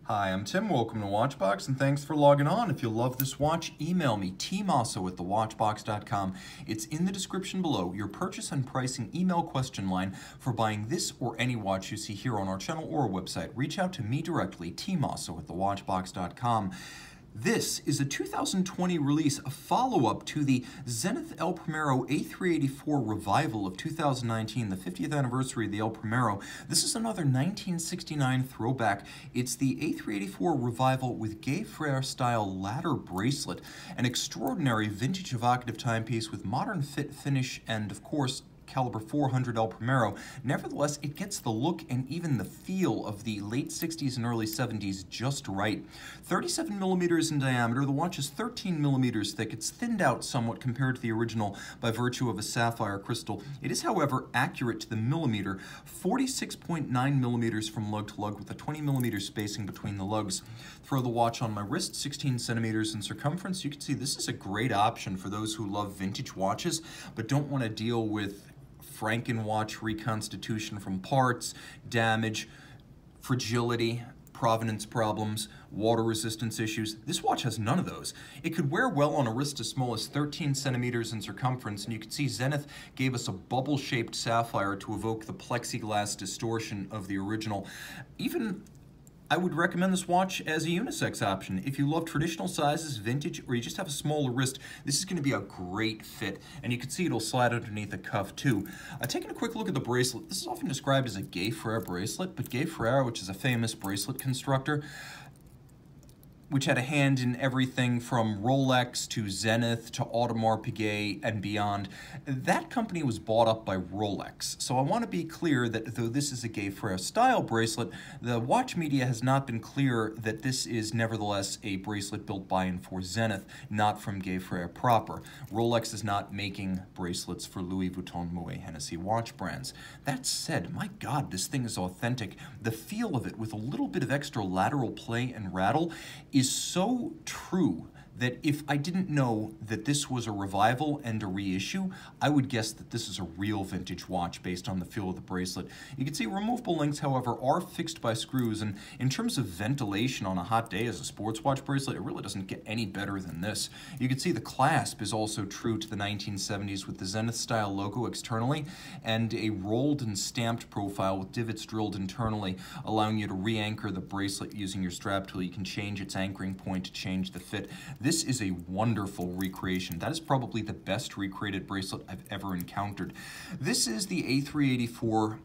Hi, I'm Tim. Welcome to Watchbox, and thanks for logging on. If you love this watch, email me, tmosso@thewatchbox.com. It's in the description below, your purchase and pricing email question line for buying this or any watch you see here on our channel or website. Reach out to me directly, tmosso@thewatchbox.com. This is a 2020 release, a follow-up to the Zenith El Primero A384 revival of 2019, the 50th anniversary of the El Primero. This is another 1969 throwback. It's the A384 revival with Gay Frere-style ladder bracelet, an extraordinary vintage evocative timepiece with modern fit, finish, and, of course, caliber 400 El Primero. Nevertheless, it gets the look and even the feel of the late 60s and early 70s just right. 37 millimeters in diameter, the watch is 13 millimeters thick. It's thinned out somewhat compared to the original by virtue of a sapphire crystal. It is, however, accurate to the millimeter, 46.9 millimeters from lug to lug with a 20 millimeter spacing between the lugs. Throw the watch on my wrist, 16 centimeters in circumference. You can see this is a great option for those who love vintage watches but don't want to deal with Frankenwatch reconstitution from parts, damage, fragility, provenance problems, water resistance issues. This watch has none of those. It could wear well on a wrist as small as 13 centimeters in circumference, and you can see Zenith gave us a bubble-shaped sapphire to evoke the plexiglass distortion of the original. I would recommend this watch as a unisex option. If you love traditional sizes, vintage, or you just have a smaller wrist, this is going to be a great fit, and you can see it'll slide underneath the cuff too. Taking a quick look at the bracelet, this is often described as a Gay Frere bracelet, but Gay Frere, which is a famous bracelet constructor, which had a hand in everything from Rolex to Zenith to Audemars Piguet and beyond. That company was bought up by Rolex. So I want to be clear that though this is a Gay Frere style bracelet, the watch media has not been clear that this is nevertheless a bracelet built by and for Zenith, not from Gay Frere proper. Rolex is not making bracelets for Louis Vuitton, Moet, Hennessy watch brands. That said, my God, this thing is authentic. The feel of it with a little bit of extra lateral play and rattle is so true that if I didn't know that this was a revival and a reissue, I would guess that this is a real vintage watch based on the feel of the bracelet. You can see removable links, however, are fixed by screws, and in terms of ventilation on a hot day as a sports watch bracelet, it really doesn't get any better than this. You can see the clasp is also true to the 1970s with the Zenith-style logo externally and a rolled and stamped profile with divots drilled internally, allowing you to re-anchor the bracelet using your strap tool. You can change its anchoring point to change the fit. This is a wonderful recreation. That is probably the best recreated bracelet I've ever encountered. This is the A384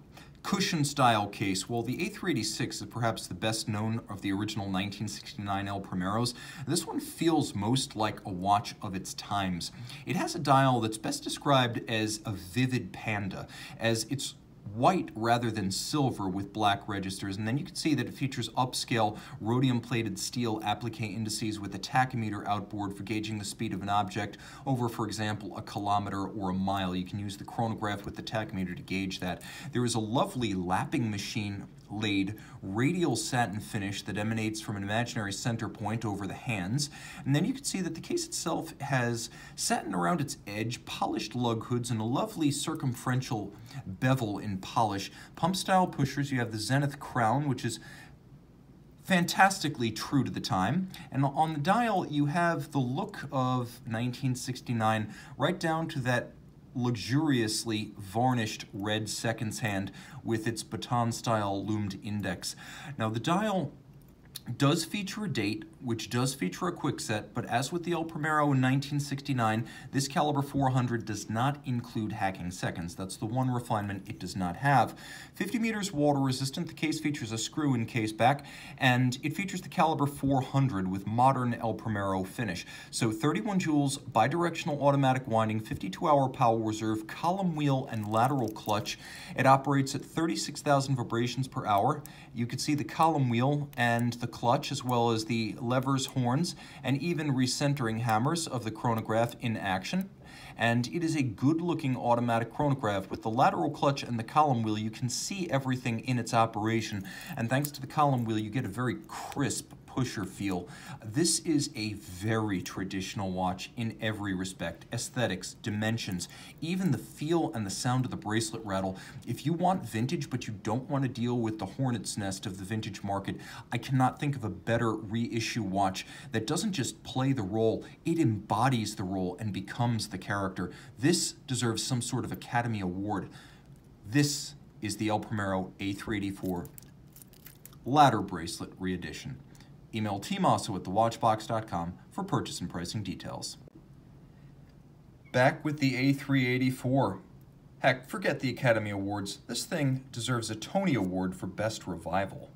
cushion style case. While the A386 is perhaps the best known of the original 1969 El Primeros, this one feels most like a watch of its times. It has a dial that's best described as a vivid panda, as it's white rather than silver with black registers, and then you can see that it features upscale rhodium-plated steel applique indices with a tachymeter outboard for gauging the speed of an object over, for example, a kilometer or a mile. You can use the chronograph with the tachymeter to gauge that. There is a lovely lapping machine laid radial satin finish that emanates from an imaginary center point over the hands, and then you can see that the case itself has satin around its edge, polished lug hoods, and a lovely circumferential bevel in polish. Pump style pushers, you have the Zenith crown, which is fantastically true to the time, and on the dial you have the look of 1969 right down to that luxuriously varnished red seconds hand with its baton-style loomed index. Now the dial does feature a date, which does feature a quickset, but as with the El Primero in 1969, this caliber 400 does not include hacking seconds. That's the one refinement it does not have. 50 meters water resistant, the case features a screw in case back, and it features the caliber 400 with modern El Primero finish. So 31 joules, bidirectional automatic winding, 52-hour power reserve, column wheel, and lateral clutch. It operates at 36,000 vibrations per hour. You can see the column wheel and the clutch, as well as the levers, horns, and even recentering hammers of the chronograph in action. And it is a good-looking automatic chronograph. With the lateral clutch and the column wheel, you can see everything in its operation, and thanks to the column wheel, you get a very crisp pusher feel. This is a very traditional watch in every respect. Aesthetics, dimensions, even the feel and the sound of the bracelet rattle. If you want vintage but you don't want to deal with the hornet's nest of the vintage market, I cannot think of a better reissue watch that doesn't just play the role, it embodies the role and becomes the character. This deserves some sort of Academy Award. This is the El Primero A384 Ladder Bracelet Reedition. Email tmosso@thewatchbox.com for purchase and pricing details. Back with the A384. Heck, forget the Academy Awards. This thing deserves a Tony Award for Best Revival.